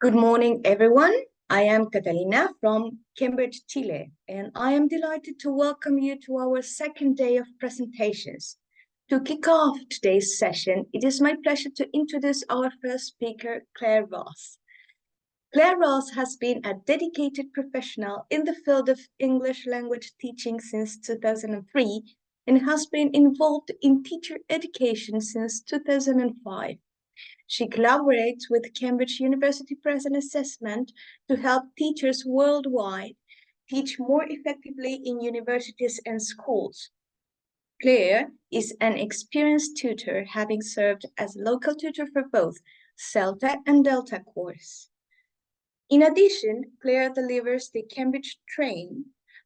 Good morning, everyone. I am Catalina from Cambridge, Chile, and I am delighted to welcome you to our second day of presentations. To kick off today's session, it is my pleasure to introduce our first speaker, ClaireRoss. ClaireRoss has been a dedicated professional in the field of English language teaching since 2003 and has been involved in teacher education since 2005. She collaborates with Cambridge University Present Assessment to help teachers worldwide teach more effectively in universities and schools. Claire is an experienced tutor, having served as local tutor for both CELTA and DELTA course. In addition, Claire delivers the Cambridge Train,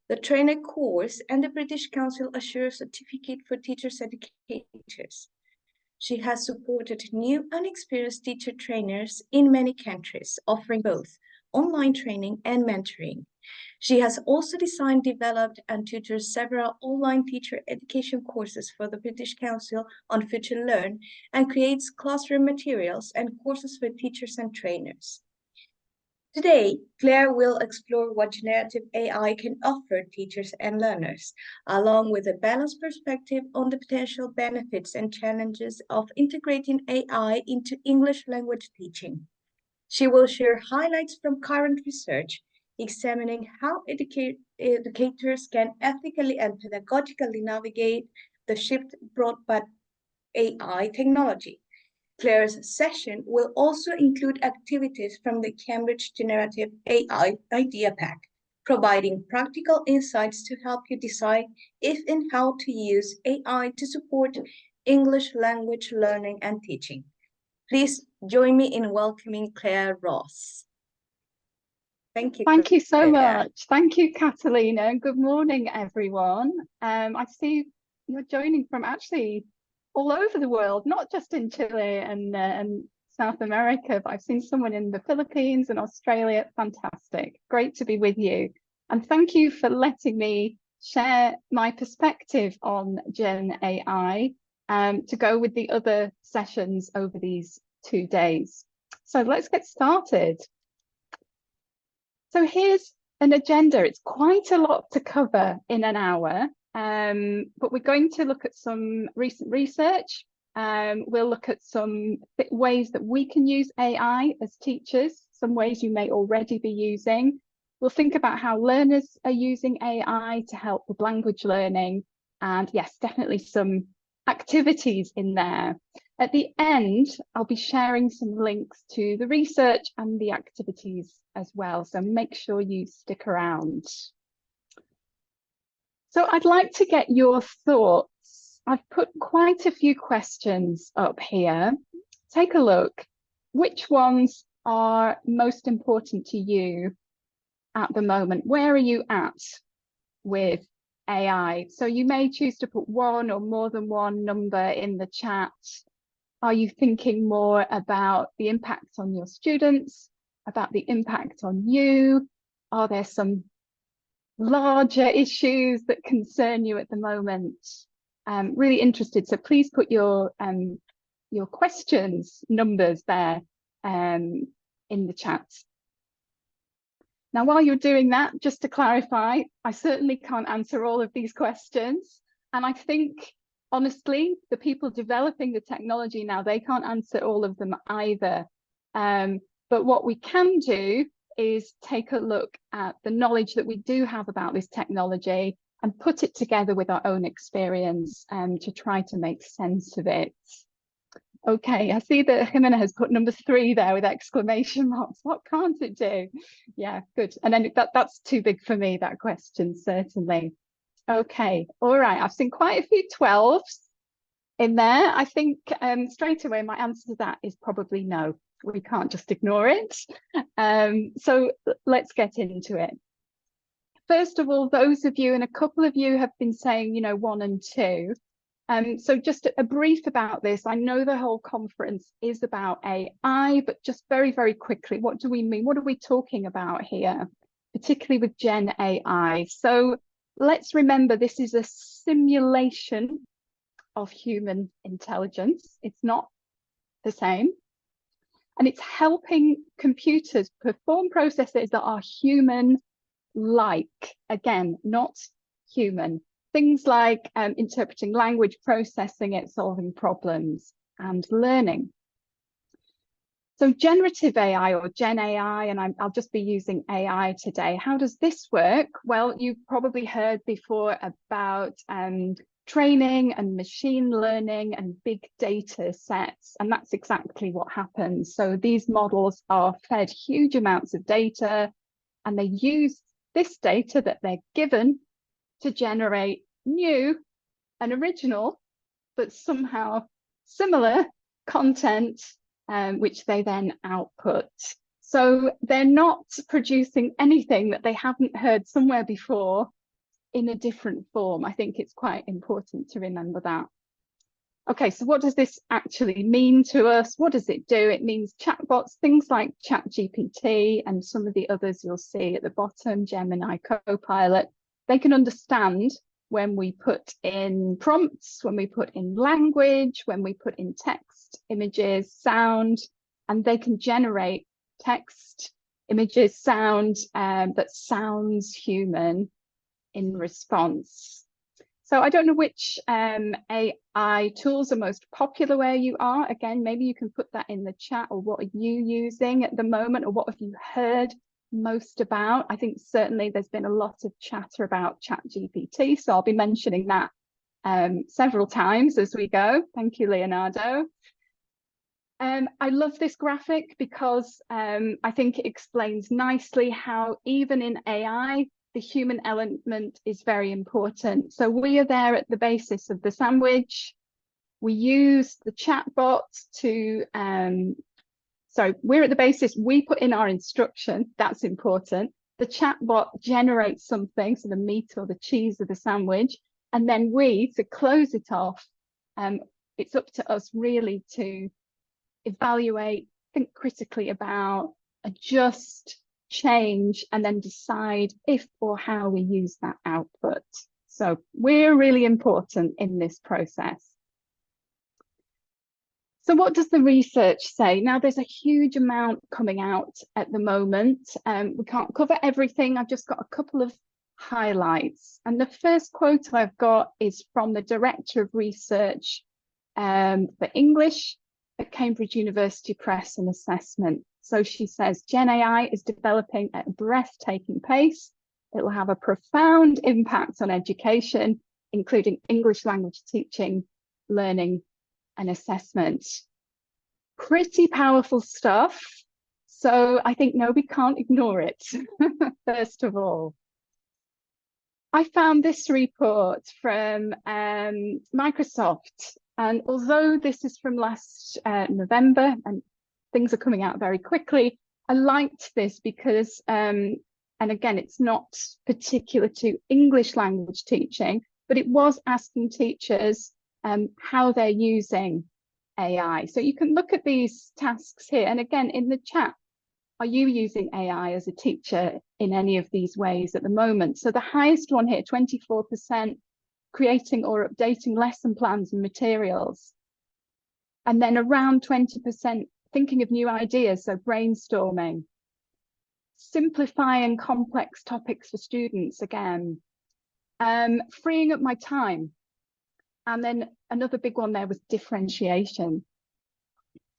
the Trainer course, and the British Council Assure Certificate for Teachers Educators. She has supported new and experienced teacher trainers in many countries, offering both online training and mentoring. She has also designed, developed, and tutored several online teacher education courses for the British Council on FutureLearn and creates classroom materials and courses for teachers and trainers. Today, Claire will explore what generative AI can offer teachers and learners, along with a balanced perspective on the potential benefits and challenges of integrating AI into English language teaching. She will share highlights from current research, examining how educators can ethically and pedagogically navigate the shift brought by AI technology. Claire's session will also include activities from the Cambridge Generative AI Idea Pack, providing practical insights to help you decide if and how to use AI to support English language learning and teaching. Please join me in welcoming ClaireRoss. Thank you. Thank you so much. Thank you, Catalina. Good morning, everyone. I see you're joining from actually all over the world, not just in Chile and South America, but I've seen someone in the Philippines and Australia. Fantastic. Great to be with you. And thank you for letting me share my perspective on Gen AI to go with the other sessions over these 2 days. So let's get started. So here's an agenda. It's quite a lot to cover in an hour. But we're going to look at some recent research. We'll look at some ways that we can use AI as teachers, some ways you may already be using. We'll think about how learners are using AI to help with language learning. And yes, definitely some activities in there. At the end, I'll be sharing some links to the research and the activities as well. So make sure you stick around. So I'd like to get your thoughts. I've put quite a few questions up here. Take a look. Which ones are most important to you at the moment? Where are you at with AI? So you may choose to put one or more than one number in the chat. Are you thinking more about the impact on your students, about the impact on you? Are there some larger issues that concern you at the moment? Really interested, so please put your questions numbers there in the chat. Now, while you're doing that, just to clarify, I certainly can't answer all of these questions, and I think honestly the people developing the technology now, they can't answer all of them either, but what we can do is take a look at the knowledge that we do have about this technology and put it together with our own experience to try to make sense of it. Okay, I see that Jimena has put number 3 there with exclamation marks. What can't it do? Yeah, good. And then that's too big for me, that question, certainly. Okay, all right. I've seen quite a few 12s in there. I think straight away my answer to that is probably no. We can't just ignore it. So let's get into it. First of all, those of you, and a couple of you have been saying, 1 and 2. So just a brief about this. I know the whole conference is about AI, but just very, very quickly, what do we mean? What are we talking about here, particularly with Gen AI? So let's remember, this is a simulation of human intelligence. It's not the same. And it's helping computers perform processes that are human-like. Again, not human. Things like interpreting language, processing it, solving problems, and learning. So generative AI, or Gen AI, and I'll just be using AI today. How does this work? Well, you've probably heard before about training and machine learning and big data sets, and that's exactly what happens. So these models are fed huge amounts of data, and they use this data that they're given to generate new and original, but somehow similar content, which they then output. So they're not producing anything that they haven't heard somewhere before in a different form. I think it's quite important to remember that. Okay, so what does this actually mean to us? What does it do? It means chatbots, things like ChatGPT and some of the others you'll see at the bottom, Gemini, Copilot, they can understand when we put in prompts, when we put in language, when we put in text, images, sound, and they can generate text, images, sound that sounds human in response. So I don't know which AI tools are most popular where you are. Again, maybe you can put that in the chat, or what are you using at the moment, or what have you heard most about? I think certainly there's been a lot of chatter about ChatGPT, so I'll be mentioning that several times as we go. Thank you, Leonardo. I love this graphic because I think it explains nicely how even in AI, the human element is very important. So we are there at the basis of the sandwich. We use the chatbot to, we're at the basis, we put in our instruction, that's important. The chatbot generates something, so the meat or the cheese of the sandwich, and then we, to close it off, it's up to us really to evaluate, think critically about, adjust, change, and then decide if or how we use that output. So we're really important in this process. So what does the research say? Now, there's a huge amount coming out at the moment. We can't cover everything. I've just got a couple of highlights. And the first quote I've got is from the Director of Research for English at Cambridge University Press and Assessment. So she says, Gen AI is developing at a breathtaking pace. It will have a profound impact on education, including English language teaching, learning, and assessment. Pretty powerful stuff. So I think, no, we can't ignore it, first of all. I found this report from Microsoft. And although this is from last November and things are coming out very quickly, I liked this because, and again, it's not particular to English language teaching, but it was asking teachers how they're using AI. So you can look at these tasks here. And again, in the chat, are you using AI as a teacher in any of these ways at the moment? So the highest one here, 24%, creating or updating lesson plans and materials. And then around 20% thinking of new ideas, so brainstorming. Simplifying complex topics for students, again. Freeing up my time. And then another big one there was differentiation.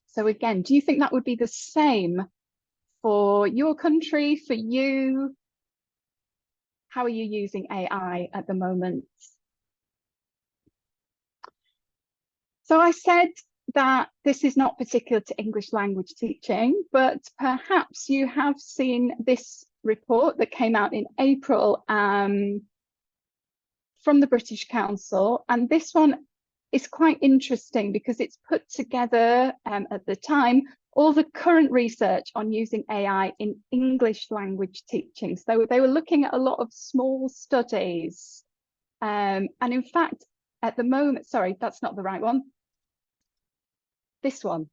So again, do you think that would be the same for your country, for you? How are you using AI at the moment? So I said that this is not particular to English language teaching, but perhaps you have seen this report that came out in April from the British Council. And this one is quite interesting because it's put together at the time all the current research on using AI in English language teaching. So they were looking at a lot of small studies. And in fact, at the moment, sorry, that's not the right one. This one.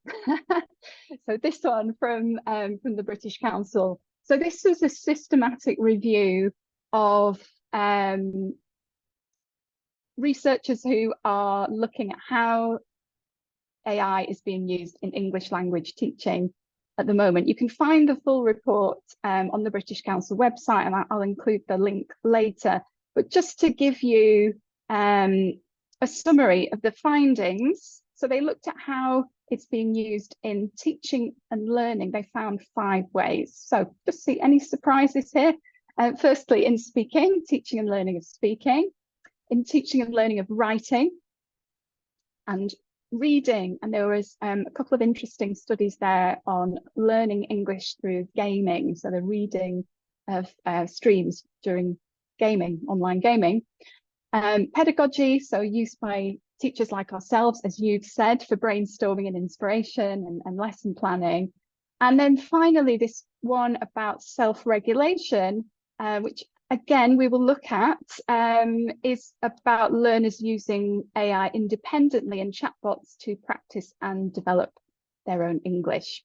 So this one from the British Council. So this was a systematic review of researchers who are looking at how AI is being used in English language teaching at the moment. You can find the full report on the British Council website, and I'll include the link later. But just to give you a summary of the findings, so they looked at how it's being used in teaching and learning. They found 5 ways. So just see any surprises here. Firstly, in speaking, teaching and learning of speaking, in teaching and learning of writing and reading. And there was a couple of interesting studies there on learning English through gaming. So the reading of streams during gaming, online gaming. Pedagogy, so used by teachers like ourselves, as you've said, for brainstorming and inspiration and lesson planning. And then finally, this one about self-regulation, which again, we will look at, is about learners using AI independently and chatbots to practice and develop their own English.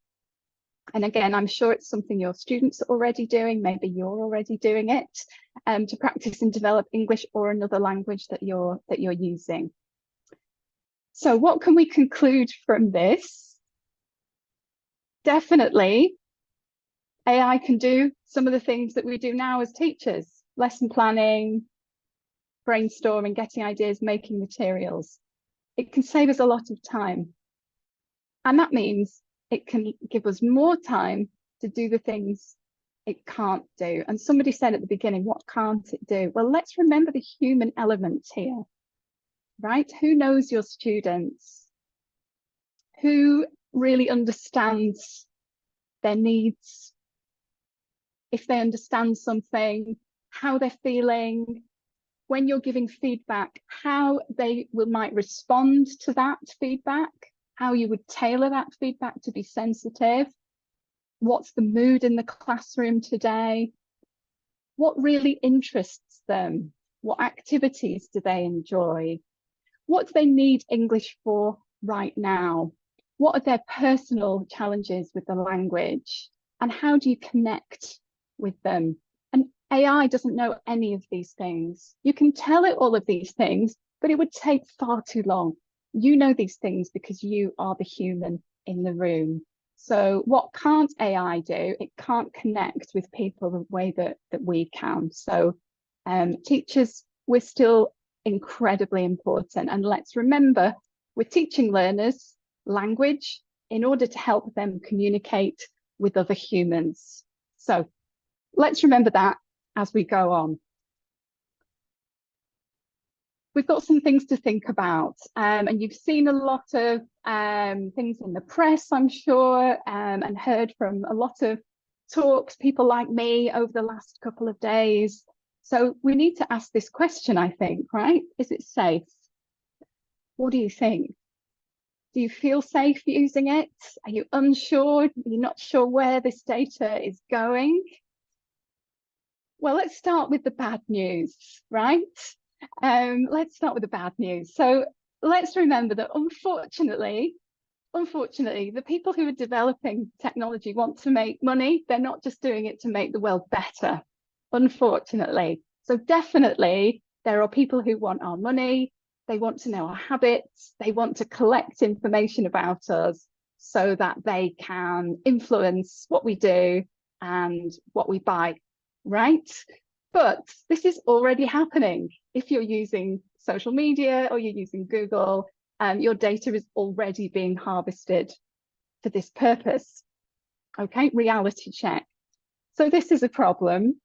And again, I'm sure it's something your students are already doing. Maybe you're already doing it to practice and develop English or another language that you're using. So what can we conclude from this? Definitely, AI can do some of the things that we do now as teachers: lesson planning, brainstorming, getting ideas, making materials. It can save us a lot of time. And that means it can give us more time to do the things it can't do. And somebody said at the beginning, what can't it do? Well, let's remember the human element here, right? Who knows your students? Who really understands their needs? If they understand something, how they're feeling, when you're giving feedback, how they might respond to that feedback, how you would tailor that feedback to be sensitive. What's the mood in the classroom today? What really interests them? What activities do they enjoy? What do they need English for right now? What are their personal challenges with the language? And how do you connect with them? And AI doesn't know any of these things. You can tell it all of these things, but it would take far too long. You know these things because you are the human in the room. So what can't AI do? It can't connect with people the way that we can. So teachers, we're still incredibly important. And let's remember, we're teaching learners language in order to help them communicate with other humans. So let's remember that as we go on. We've got some things to think about, and you've seen a lot of things in the press, I'm sure, and heard from a lot of talks, people like me over the last couple of days. So we need to ask this question, I think, right? Is it safe? What do you think? Do you feel safe using it? Are you unsure? Are you not sure where this data is going? Well, let's start with the bad news, right? Let's start with the bad news. So let's remember that unfortunately, the people who are developing technology want to make money. They're not just doing it to make the world better, unfortunately. So definitely there are people who want our money. They want to know our habits. They want to collect information about us so that they can influence what we do and what we buy, right? But this is already happening. If you're using social media or you're using Google, your data is already being harvested for this purpose. Okay, reality check. So this is a problem.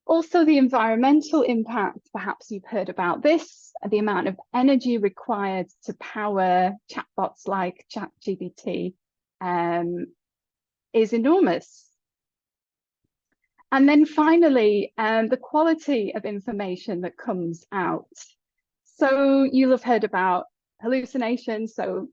Also, the environmental impact, perhaps you've heard about this, the amount of energy required to power chatbots like ChatGPT is enormous. And then finally, the quality of information that comes out. So you'll have heard about hallucinations, so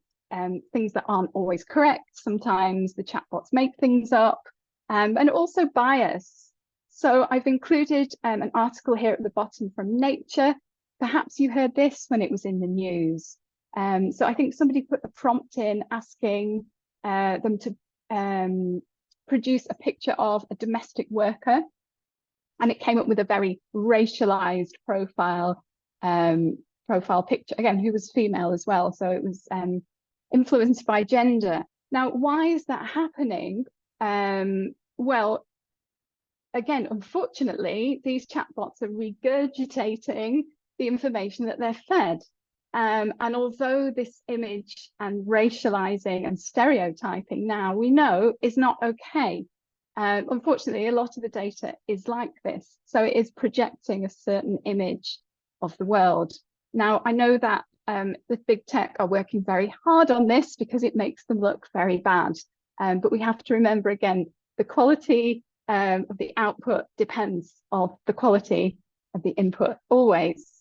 things that aren't always correct. Sometimes the chatbots make things up, and also bias. So I've included an article here at the bottom from Nature. Perhaps you heard this when it was in the news. So I think somebody put a prompt in asking them to produce a picture of a domestic worker, and it came up with a very racialized profile picture, again, who was female as well, so it was influenced by gender. Now, why is that happening? Well, again, unfortunately, these chatbots are regurgitating the information that they're fed. And although this image and racializing and stereotyping now we know is not okay, unfortunately, a lot of the data is like this. So it is projecting a certain image of the world. Now, I know that the big tech are working very hard on this because it makes them look very bad. But we have to remember, again, the quality of the output depends on the quality of the input always.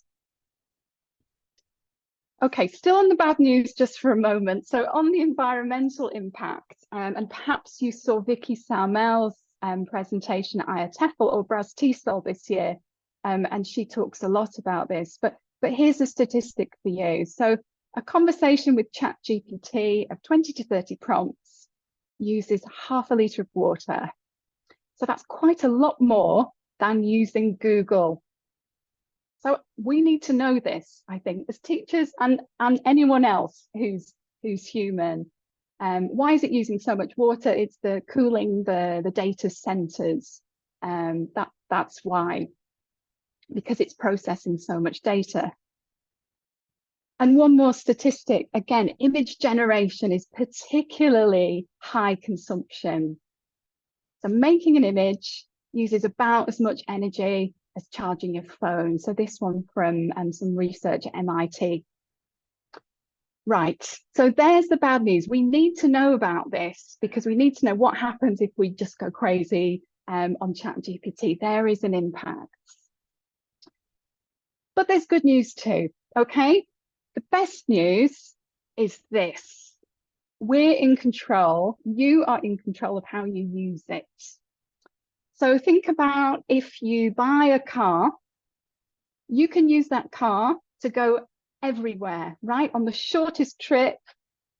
Okay, still on the bad news just for a moment. So on the environmental impact, and perhaps you saw Vicky Saumel's presentation at IATEFL or Braz TESOL this year, and she talks a lot about this. But here's a statistic for you. So a conversation with ChatGPT of 20 to 30 prompts uses half a litre of water. So that's quite a lot more than using Google. So we need to know this, I think, as teachers and anyone else who's human. Why is it using so much water? It's the cooling the data centers. That's why, because it's processing so much data. And one more statistic, again, image generation is particularly high consumption. So making an image uses about as much energy as charging your phone. So this one from some research at MIT. Right, so there's the bad news. We need to know about this because we need to know what happens if we just go crazy on ChatGPT. There is an impact. But there's good news too, okay? The best news is this. We're in control. You are in control of how you use it. So think about if you buy a car, you can use that car to go everywhere, right? On the shortest trip,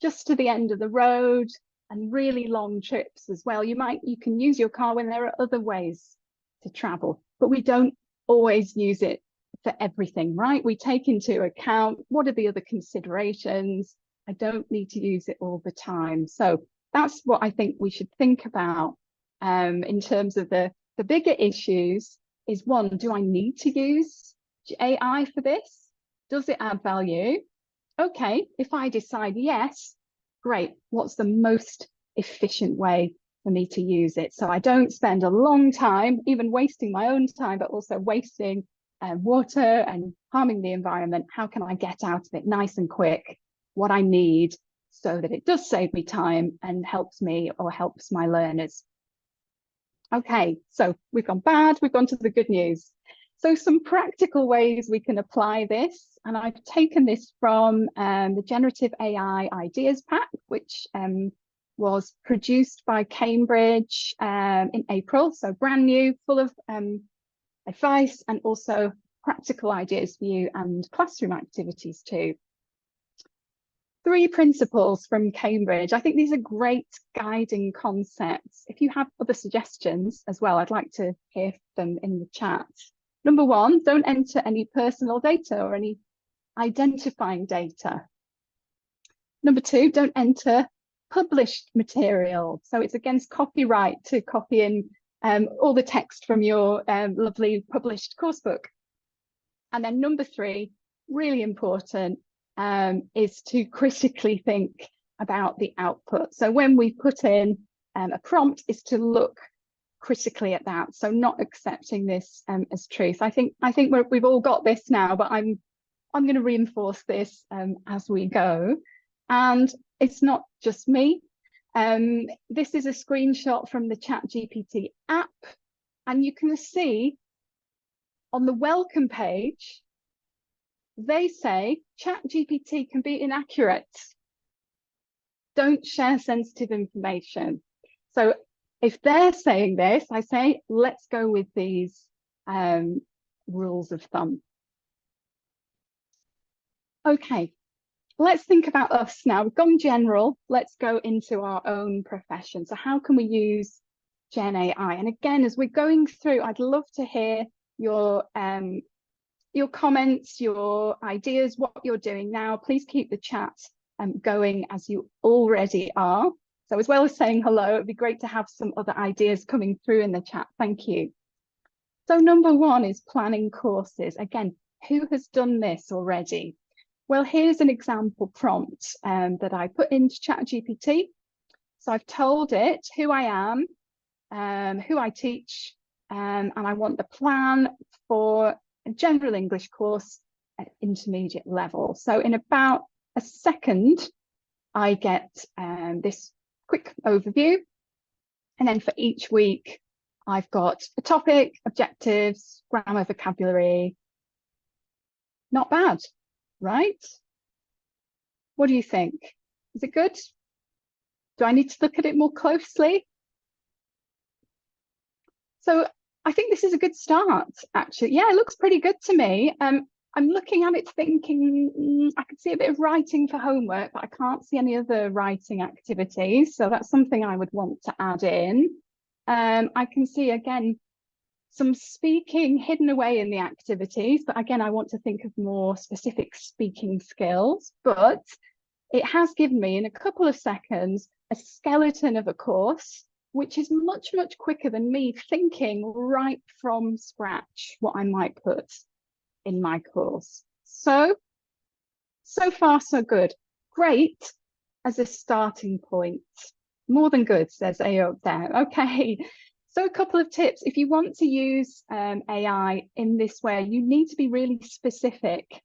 just to the end of the road, and really long trips as well. You can use your car when there are other ways to travel, but we don't always use it for everything, right? We take into account what are the other considerations. I don't need to use it all the time. So that's what I think we should think about. In terms of the bigger issues is one, do I need to use AI for this? Does it add value? Okay, if I decide yes, great. What's the most efficient way for me to use it? So I don't spend a long time, even wasting my own time, but also wasting water and harming the environment. How can I get out of it nice and quick what I need so that it does save me time and helps me or helps my learners? Okay, so we've gone bad, we've gone to the good news. So some practical ways we can apply this, and I've taken this from the Generative AI Ideas Pack, which was produced by Cambridge in April, so brand new, full of advice and also practical ideas for you and classroom activities too. 3 principles from Cambridge. I think these are great guiding concepts. If you have other suggestions as well, I'd like to hear them in the chat. Number 1, don't enter any personal data or any identifying data. Number 2, don't enter published material. So it's against copyright to copy in all the text from your lovely published coursebook. And then number 3, really important, is to critically think about the output. So when we put in a prompt, is to look critically at that. So not accepting this as truth. I think we've all got this now, but I'm going to reinforce this as we go. And it's not just me. This is a screenshot from the ChatGPT app, and you can see on the welcome page, they say ChatGPT can be inaccurate. Don't share sensitive information. So if they're saying this, I say, let's go with these rules of thumb. Okay, let's think about us now. We've gone general. Let's go into our own profession. So how can we use Gen AI? And again, as we're going through, I'd love to hear your comments, your ideas, what you're doing now. Please keep the chat going as you already are. So as well as saying hello, it'd be great to have some other ideas coming through in the chat. Thank you. So number one is planning courses. Again, who has done this already? Well, here's an example prompt that I put into ChatGPT. So I've told it who I am, who I teach, and I want the plan for a general English course at intermediate level. So in about a second, I get this quick overview. And then for each week, I've got a topic, objectives, grammar, vocabulary. Not bad, right? What do you think? Is it good? Do I need to look at it more closely? So I think this is a good start, actually. Yeah, it looks pretty good to me. I'm looking at it thinking, I could see a bit of writing for homework, but I can't see any other writing activities. So that's something I would want to add in. I can see, again, some speaking hidden away in the activities, but again, I want to think of more specific speaking skills. But it has given me, in a couple of seconds, a skeleton of a course, which is much, much quicker than me thinking right from scratch what I might put in my course. So far, so good. Great as a starting point. More than good, says Ayo there. Okay, so a couple of tips. If you want to use AI in this way, you need to be really specific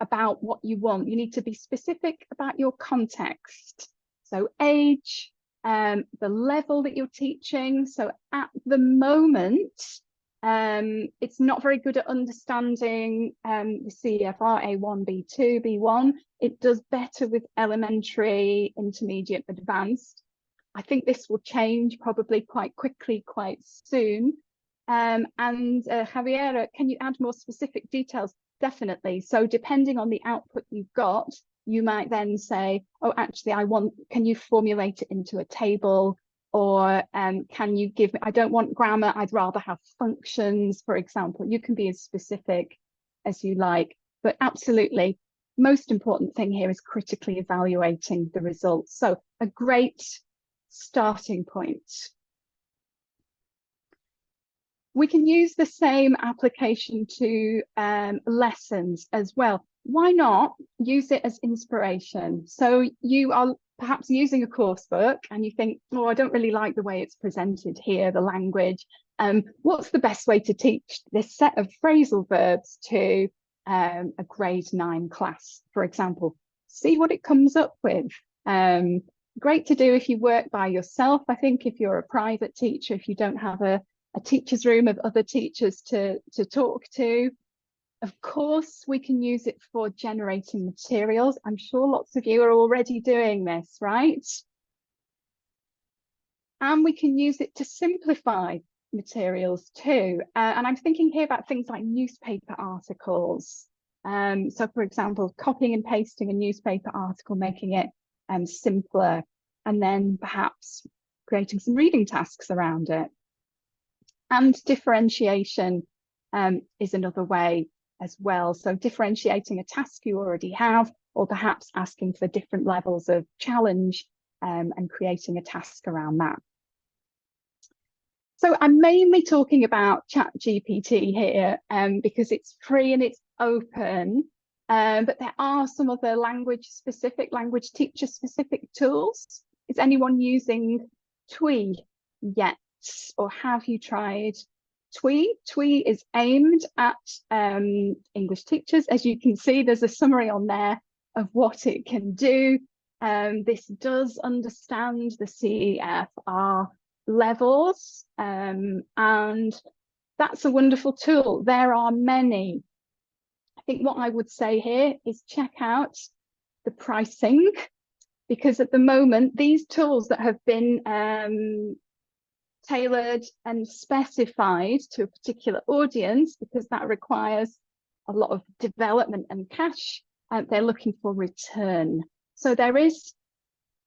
about what you want. You need to be specific about your context. So age, the level that you're teaching. So at the moment, it's not very good at understanding the CEFR A1, B2, B1. It does better with elementary, intermediate, advanced. I think this will change probably quite quickly, quite soon. Javiera, can you add more specific details? Definitely. So depending on the output you've got, you might then say, oh, actually, can you formulate it into a table? Or can you give me, I don't want grammar, I'd rather have functions, for example. You can be as specific as you like, but absolutely, most important thing here is critically evaluating the results. So a great starting point. We can use the same application to lessons as well. Why not use it as inspiration? So you are perhaps using a course book and you think, oh, I don't really like the way it's presented here, the language. What's the best way to teach this set of phrasal verbs to a grade 9 class, for example? See what it comes up with. Great to do if you work by yourself. I think if you're a private teacher, if you don't have a teacher's room of other teachers to talk to. Of course, we can use it for generating materials. I'm sure lots of you are already doing this, right? And we can use it to simplify materials too. And I'm thinking here about things like newspaper articles. So for example, copying and pasting a newspaper article, making it simpler, and then perhaps creating some reading tasks around it. And differentiation is another way as well. So differentiating a task you already have, or perhaps asking for different levels of challenge and creating a task around that. So I'm mainly talking about ChatGPT here because it's free and it's open, but there are some other language teacher specific tools. Is anyone using TWE yet? Or have you tried TWE? TWE is aimed at English teachers. As you can see, there's a summary on there of what it can do. This does understand the CEFR levels, and that's a wonderful tool. There are many. I think what I would say here is check out the pricing, because at the moment, these tools that have been tailored and specified to a particular audience, because that requires a lot of development and cash, they're looking for return. So there is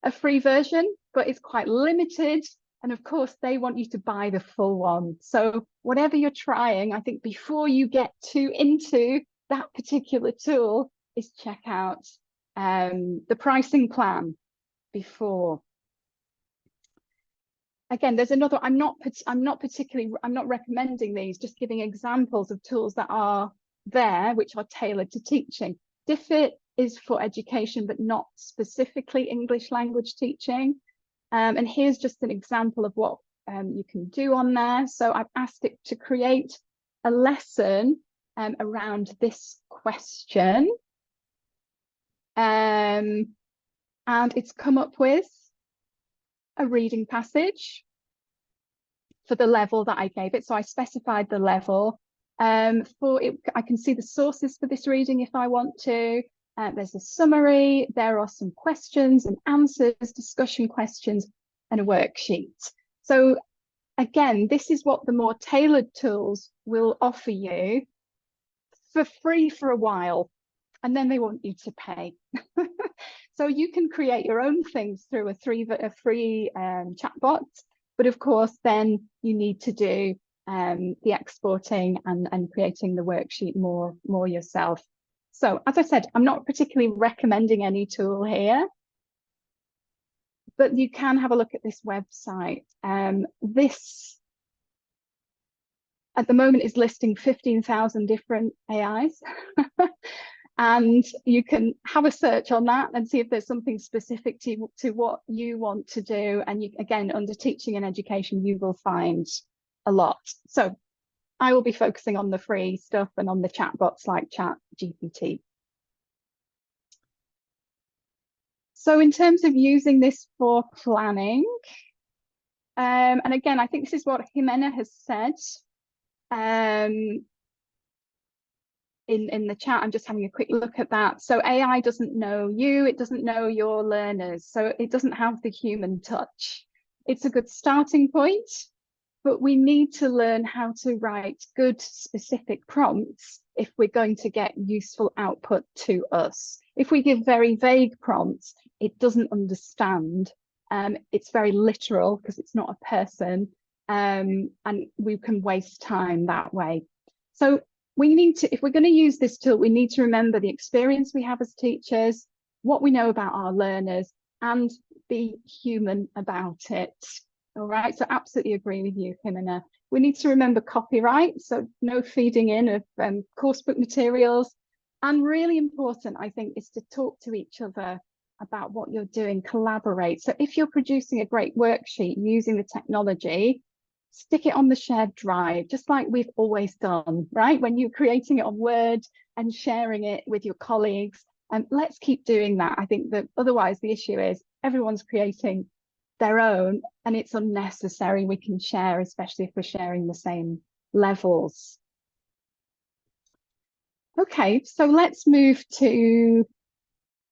a free version, but it's quite limited. And of course, they want you to buy the full one. So whatever you're trying, I think before you get too into that particular tool, is check out the pricing plan before. again, there's another, I'm not recommending these, just giving examples of tools that are there, which are tailored to teaching. Diffit is for education, but not specifically English language teaching. And here's just an example of what you can do on there. So I've asked it to create a lesson around this question. And it's come up with a reading passage for the level that I gave it. So I specified the level. For it, I can see the sources for this reading if I want to. There's a summary, there are some questions and answers, discussion questions, and a worksheet. So again, this is what the more tailored tools will offer you for free for a while, and then they want you to pay. So you can create your own things through a free chatbot, but of course then you need to do the exporting and creating the worksheet more yourself. So as I said, I'm not particularly recommending any tool here, but you can have a look at this website. This at the moment is listing 15,000 different AIs. And you can have a search on that and see if there's something specific to what you want to do. And you, again, under teaching and education, you will find a lot. So I will be focusing on the free stuff and on the chatbots like ChatGPT. So in terms of using this for planning, and again, I think this is what Jimena has said. In the chat, I'm just having a quick look at that. So AI doesn't know you, it doesn't know your learners, so it doesn't have the human touch. It's a good starting point, but we need to learn how to write good specific prompts if we're going to get useful output to us. If we give very vague prompts, it doesn't understand. It's very literal because it's not a person, and we can waste time that way. So we need to, if we're going to use this tool, we need to remember the experience we have as teachers, what we know about our learners, and be human about it. All right, so absolutely agree with you, Jimena. We need to remember copyright, so no feeding in of coursebook materials. And really important, I think, is to talk to each other about what you're doing, collaborate. So if you're producing a great worksheet using the technology, stick it on the shared drive, just like we've always done, right? When you're creating it on Word and sharing it with your colleagues. And let's keep doing that. I think that otherwise the issue is everyone's creating their own and it's unnecessary. We can share, especially if we're sharing the same levels. Okay, so let's move to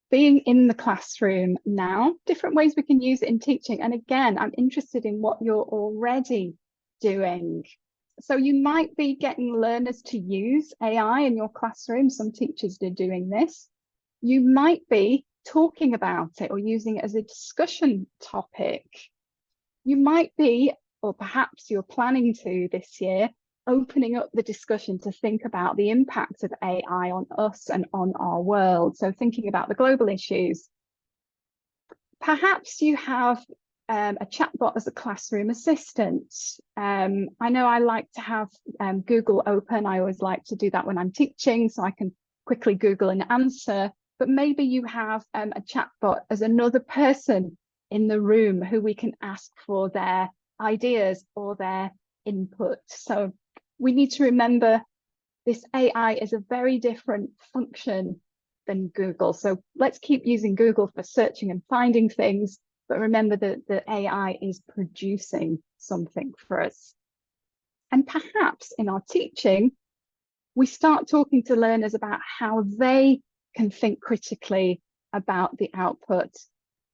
being in the classroom now. Different ways we can use it in teaching. And again, I'm interested in what you're already doing. So you might be getting learners to use AI in your classroom. Some teachers are doing this. You might be talking about it or using it as a discussion topic. You might be, or perhaps you're planning to this year, opening up the discussion to think about the impact of AI on us and on our world. So thinking about the global issues. Perhaps you have a chatbot as a classroom assistant. I know I like to have Google open. I always like to do that when I'm teaching, so I can quickly Google an answer. But maybe you have a chatbot as another person in the room who we can ask for their ideas or their input. So we need to remember this AI is a very different function than Google. So let's keep using Google for searching and finding things, but remember that the AI is producing something for us. And perhaps in our teaching, we start talking to learners about how they can think critically about the output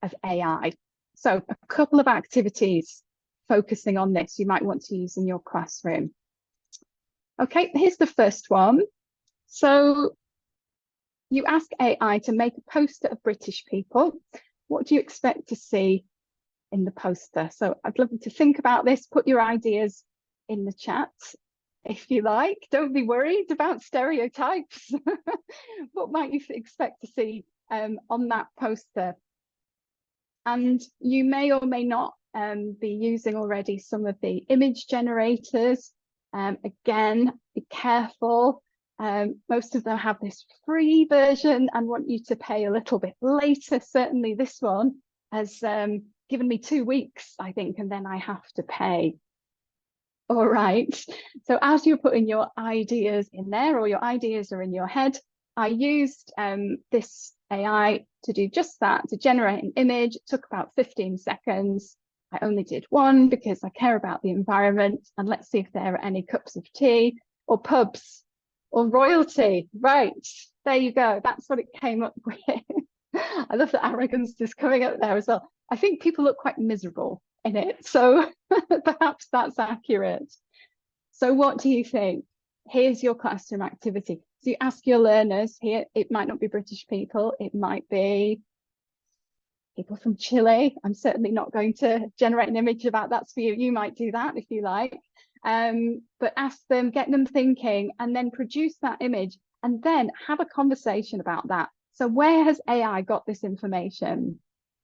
of AI. So a couple of activities focusing on this you might want to use in your classroom. Okay, here's the first one. So you ask AI to make a poster of British people. What do you expect to see in the poster? So I'd love you to think about this, put your ideas in the chat if you like. Don't be worried about stereotypes. What might you expect to see on that poster? And you may or may not be using already some of the image generators. Again, be careful. Most of them have this free version and want you to pay a little bit later. Certainly this one has given me 2 weeks, I think, and then I have to pay. All right, so as you're putting your ideas in there, or your ideas are in your head, I used this AI to do just that, to generate an image. It took about 15 seconds. I only did one because I care about the environment. And let's see if there are any cups of tea or pubs or royalty. Right, there you go. That's what it came up with. I love the arrogance just coming up there as well. I think people look quite miserable in it, so perhaps that's accurate. So what do you think? Here's your classroom activity. So you ask your learners here, it might not be British people, it might be people from Chile. I'm certainly not going to generate an image about that for you. You might do that if you like. But ask them, get them thinking, and then produce that image, and then have a conversation about that. So where has AI got this information?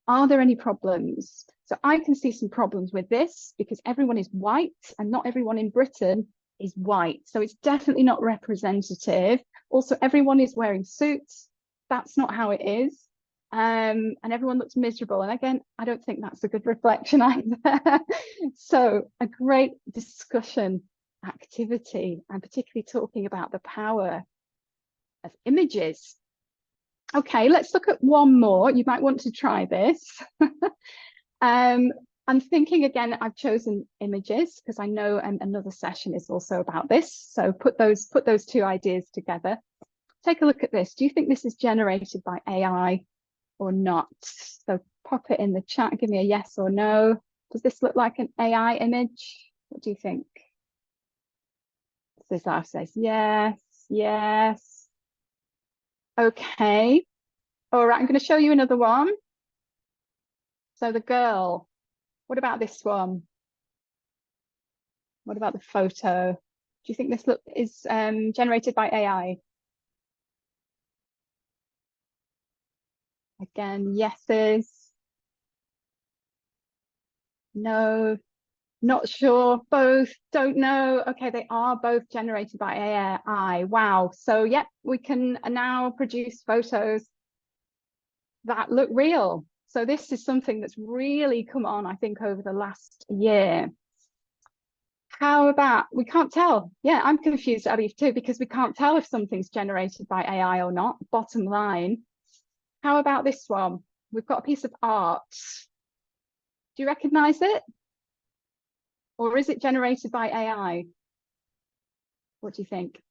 Are there any problems? So I can see some problems with this because everyone is white and not everyone in Britain is white. So it's definitely not representative. Also, everyone is wearing suits. That's not how it is. And everyone looks miserable. And again, I don't think that's a good reflection either. So a great discussion activity, and particularly talking about the power of images. Okay, let's look at one more. You might want to try this. I'm thinking again, I've chosen images because I know another session is also about this. So put those 2 ideas together. Take a look at this. Do you think this is generated by AI or not? So pop it in the chat. Give me a yes or no. Does this look like an AI image? What do you think? This says yes, yes. Okay. All right, I'm going to show you another one. So the girl. What about this one? What about the photo? Do you think this is generated by AI? Again, yeses. No, not sure. Both, don't know. Okay, they are both generated by AI. Wow. So, yep, we can now produce photos that look real. So this is something that's really come on, I think, over the last year. How about, we can't tell. Yeah, I'm confused, Abby, too, because we can't tell if something's generated by AI or not. Bottom line. How about this one? We've got a piece of art. Do you recognize it? Or is it generated by AI? What do you think?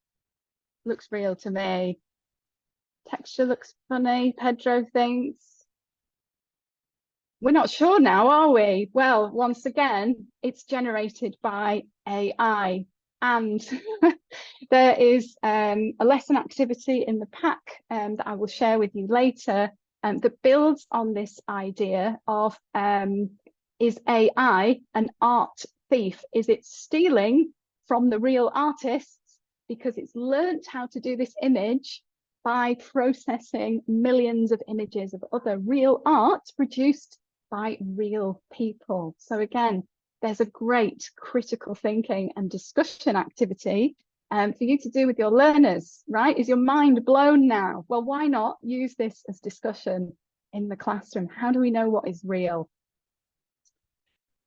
Looks real to me. Texture looks funny, Pedro thinks. We're not sure now, are we? Well, once again, it's generated by AI. And there is a lesson activity in the pack that I will share with you later that builds on this idea of, is AI an art thief? Is it stealing from the real artists because it's learnt how to do this image by processing millions of images of other real art produced by real people? So again, there's a great critical thinking and discussion activity for you to do with your learners, right? Is your mind blown now? Well, why not use this as discussion in the classroom? How do we know what is real?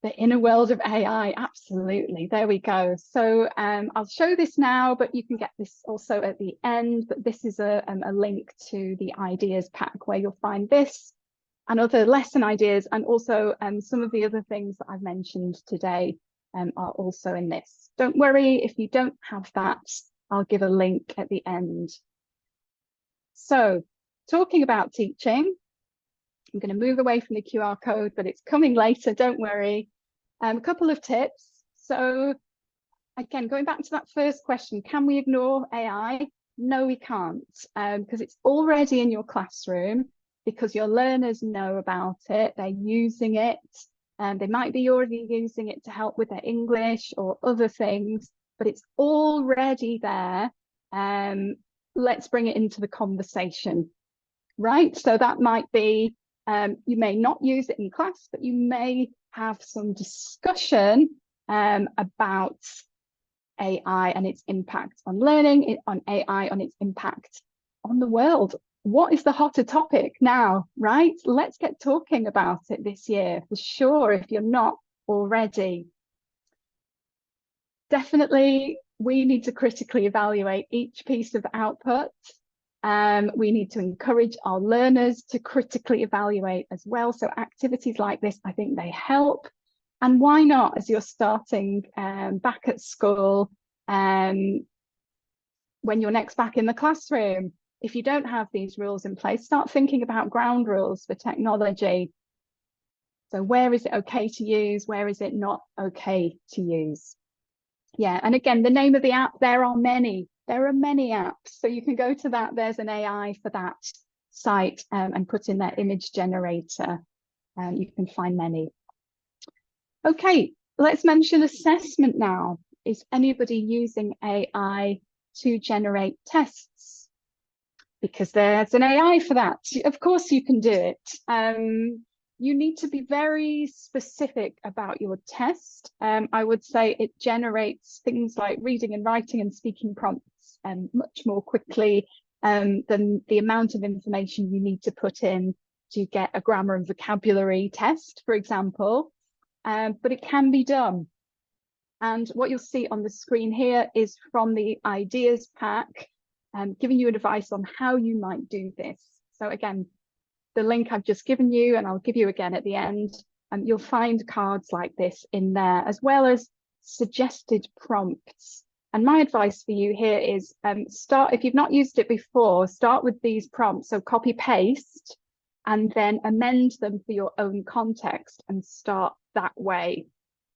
The inner world of AI, absolutely. There we go. So I'll show this now, but you can get this also at the end. But this is a link to the ideas pack where you'll find this and other lesson ideas, and also some of the other things that I've mentioned today are also in this. Don't worry if you don't have that, I'll give a link at the end. So talking about teaching, I'm going to move away from the QR code, but it's coming later, don't worry. A couple of tips. So again, going back to that first question, can we ignore AI? No, we can't, because it's already in your classroom, because your learners know about it, they're using it, and they might be already using it to help with their English or other things, but it's already there. Let's bring it into the conversation, right? So that might be You may not use it in class, but you may have some discussion about AI and its impact on learning, on AI, on its impact on the world. What is the hotter topic now, right? Let's get talking about it this year, for sure, if you're not already. Definitely, we need to critically evaluate each piece of output. We need to encourage our learners to critically evaluate as well. So activities like this, I think they help. And why not, as you're starting back at school, when you're next back in the classroom, if you don't have these rules in place, start thinking about ground rules for technology. So where is it okay to use? Where is it not okay to use? Yeah, and again, the name of the app, there are many apps. So you can go to that, there's an AI for that site and put in their image generator. You can find many. Okay, let's mention assessment now. Is anybody using AI to generate tests? Because there's an AI for that. Of course you can do it. You need to be very specific about your test. I would say it generates things like reading and writing and speaking prompts much more quickly than the amount of information you need to put in to get a grammar and vocabulary test, for example. But it can be done. And what you'll see on the screen here is from the ideas pack, giving you advice on how you might do this. So again, the link I've just given you, and I'll give you again at the end, you'll find cards like this in there, as well as suggested prompts. And my advice for you here is start, if you've not used it before, start with these prompts. So copy paste and then amend them for your own context and start that way,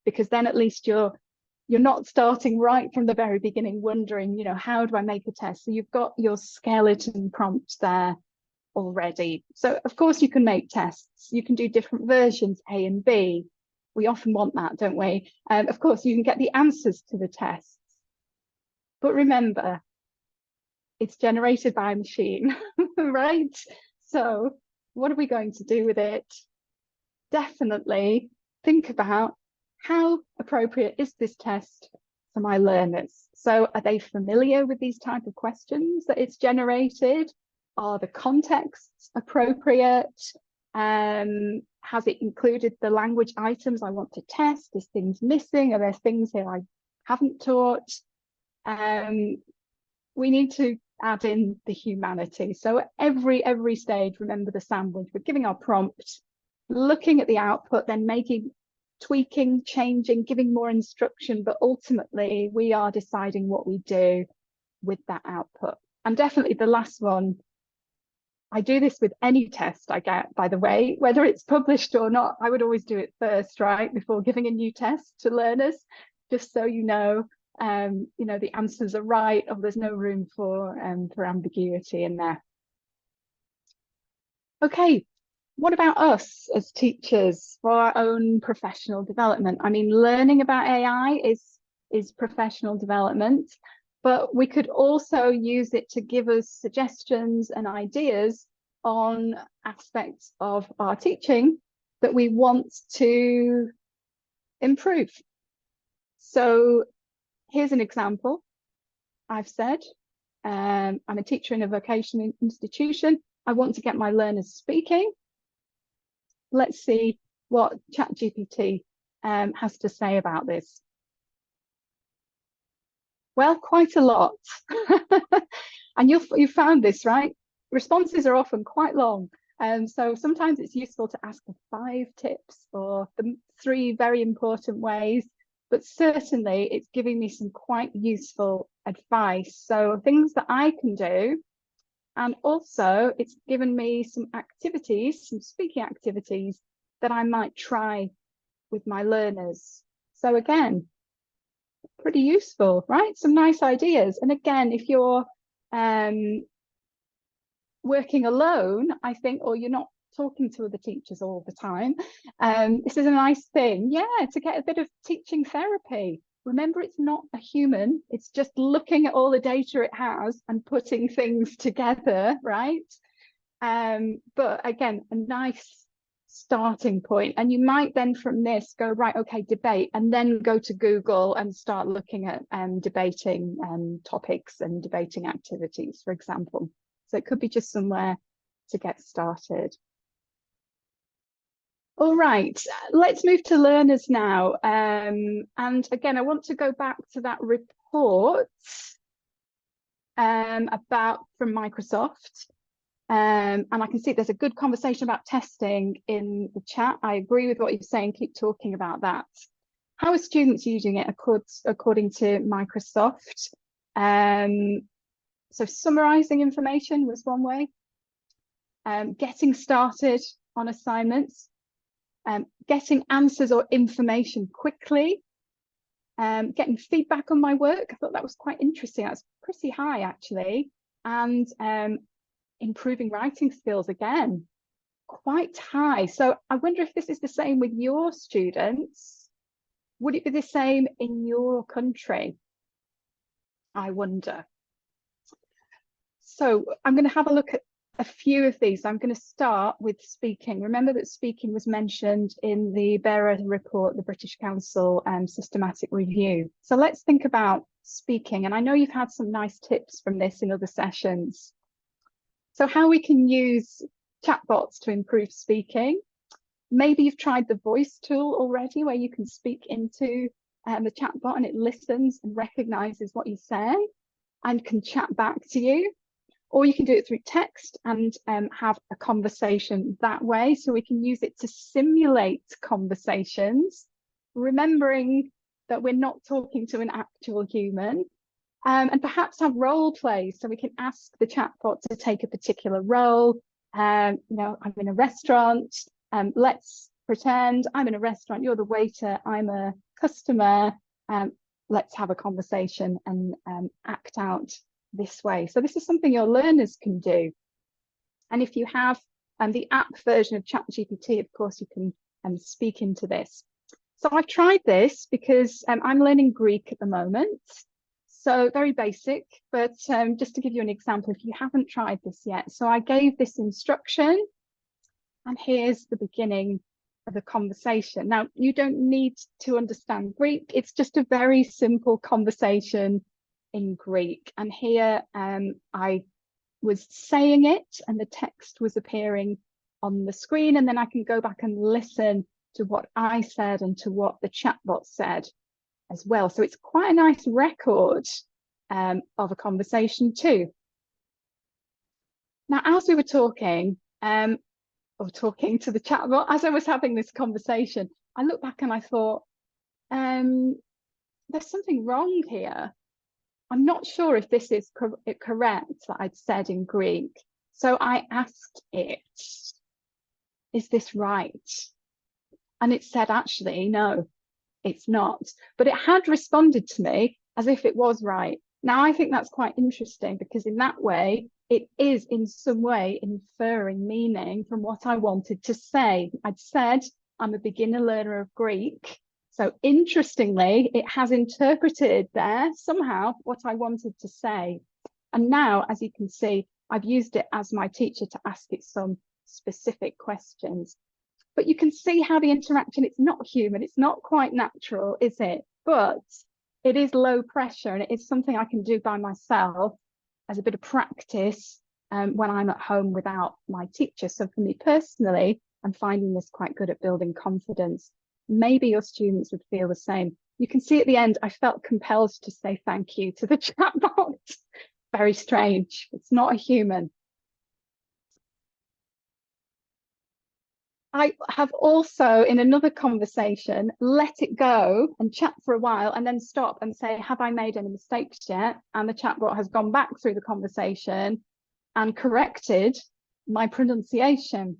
because then at least you're not starting right from the very beginning wondering, you know, how do I make a test? So you've got your skeleton prompt there already. So of course you can make tests. You can do different versions, A and B. We often want that, don't we? Of course you can get the answers to the tests. But remember, it's generated by a machine, right? So what are we going to do with it? Definitely think about how appropriate is this test for my learners? So are they familiar with these type of questions that it's generated? Are the contexts appropriate? Has it included the language items I want to test? Is things missing? Are there things here I haven't taught? We need to add in the humanity. So at every stage, remember the sandwich. We're giving our prompt, looking at the output, then tweaking, changing, giving more instruction, but ultimately we are deciding what we do with that output. And definitely the last one, I do this with any test I get, by the way, whether it's published or not. I would always do it first, right, before giving a new test to learners, just so you know, the answers are right, or there's no room for ambiguity in there. Okay, what about us as teachers for our own professional development? I mean, learning about AI is professional development, but we could also use it to give us suggestions and ideas on aspects of our teaching that we want to improve. So here's an example. I've said, I'm a teacher in a vocational institution. I want to get my learners speaking. Let's see what ChatGPT has to say about this. Well, quite a lot. And you've found this, right? Responses are often quite long. So sometimes it's useful to ask for 5 tips or the 3 very important ways, but certainly it's giving me some quite useful advice. So things that I can do, and also it's given me some activities, some speaking activities that I might try with my learners. So again, pretty useful, right? Some nice ideas. And again, if you're working alone, I think, or you're not talking to other teachers all the time, this is a nice thing, yeah, to get a bit of teaching therapy. Remember, it's not a human, it's just looking at all the data it has and putting things together, right? But again, a nice starting point. And you might then from this go, right, okay, debate, and then go to Google and start looking at debating topics and debating activities, for example. So it could be just somewhere to get started. All right, let's move to learners now. And again, I want to go back to that report about from Microsoft. And I can see there's a good conversation about testing in the chat. I agree with what you're saying. Keep talking about that. How are students using it according to Microsoft? So summarizing information was one way. Getting started on assignments. Getting answers or information quickly. Getting feedback on my work. I thought that was quite interesting. That's pretty high, actually. And improving writing skills, again, quite high. So I wonder if this is the same with your students. Would it be the same in your country? I wonder. So I'm going to have a look at a few of these. I'm going to start with speaking. Remember that speaking was mentioned in the BERA report, the British Council systematic review. So let's think about speaking. And I know you've had some nice tips from this in other sessions. So how we can use chatbots to improve speaking. Maybe you've tried the voice tool already, where you can speak into the chatbot and it listens and recognizes what you say and can chat back to you. Or you can do it through text and have a conversation that way. So we can use it to simulate conversations, remembering that we're not talking to an actual human. And perhaps have role plays, so we can ask the chatbot to take a particular role. You know, I'm in a restaurant. Let's pretend I'm in a restaurant. You're the waiter. I'm a customer. Let's have a conversation and act out this way. So this is something your learners can do. And if you have the app version of ChatGPT, of course, you can speak into this. So I've tried this because I'm learning Greek at the moment. So very basic, but just to give you an example, if you haven't tried this yet. So I gave this instruction, and here's the beginning of the conversation. Now, you don't need to understand Greek. It's just a very simple conversation in Greek. And here I was saying it, and the text was appearing on the screen. And then I can go back and listen to what I said and to what the chatbot said as well. So it's quite a nice record of a conversation too. Now, as we were talking, or talking to the chatbot, as I was having this conversation, I looked back and I thought, there's something wrong here. I'm not sure if this is correct that I'd said in Greek. So I asked it, is this right? And it said, actually, no, it's not. But it had responded to me as if it was right. Now, I think that's quite interesting, because in that way, it is in some way inferring meaning from what I wanted to say. I'd said, I'm a beginner learner of Greek. So interestingly, it has interpreted there somehow what I wanted to say. And now, as you can see, I've used it as my teacher to ask it some specific questions. But you can see how the interaction, it's not human, it's not quite natural, is it? But it is low pressure, and it is something I can do by myself as a bit of practice when I'm at home without my teacher. So for me personally, I'm finding this quite good at building confidence. Maybe your students would feel the same. You can see at the end, I felt compelled to say thank you to the chatbot. Very strange. It's not a human. I have also, in another conversation, let it go and chat for a while and then stop and say, have I made any mistakes yet? And the chatbot has gone back through the conversation and corrected my pronunciation.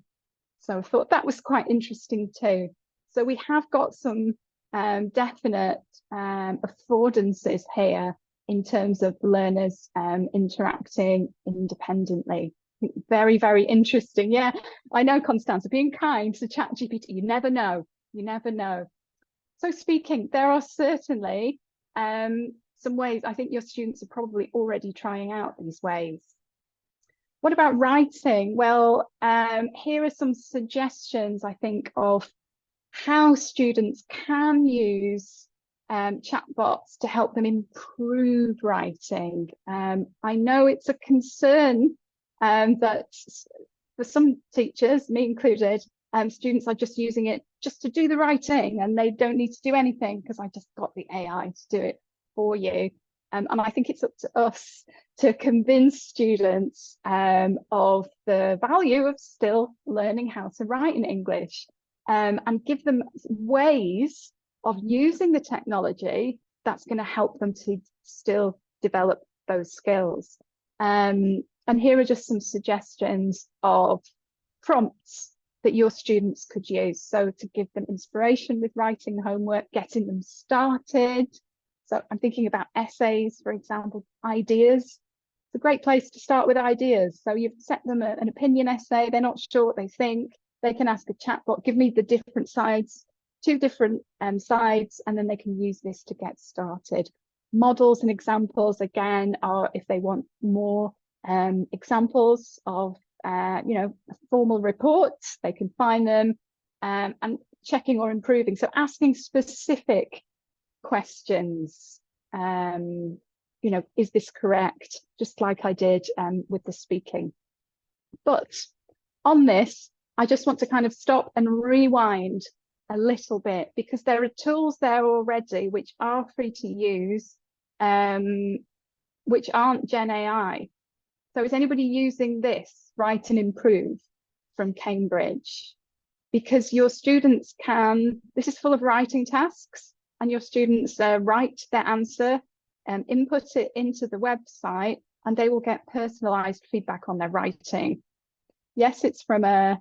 So I thought that was quite interesting too. So we have got some definite affordances here in terms of learners interacting independently. Very, very interesting. Yeah, I know, Constanza, being kind to ChatGPT, you never know. You never know. So speaking, there are certainly some ways. I think your students are probably already trying out these ways. What about writing? Well, here are some suggestions, I think, of how students can use chatbots to help them improve writing. I know it's a concern that for some teachers, me included, students are just using it just to do the writing and they don't need to do anything because I just got the AI to do it for you. And I think it's up to us to convince students of the value of still learning how to write in English, and give them ways of using the technology that's going to help them to still develop those skills. And here are just some suggestions of prompts that your students could use. So to give them inspiration with writing homework, getting them started. So I'm thinking about essays, for example, ideas. It's a great place to start with ideas. So you've set them an opinion essay, they're not sure what they think. They can ask a chatbot, give me the different sides, 2 different sides, and then they can use this to get started. Models and examples, again, are if they want more examples of, formal reports, they can find them, and checking or improving. So asking specific questions, is this correct? Just like I did with the speaking. But on this, I just want to kind of stop and rewind a little bit, because there are tools there already which are free to use, which aren't Gen AI. So is anybody using this, Write and Improve from Cambridge? Because your students can, this is full of writing tasks, and your students write their answer and input it into the website, and they will get personalized feedback on their writing. Yes, it's from a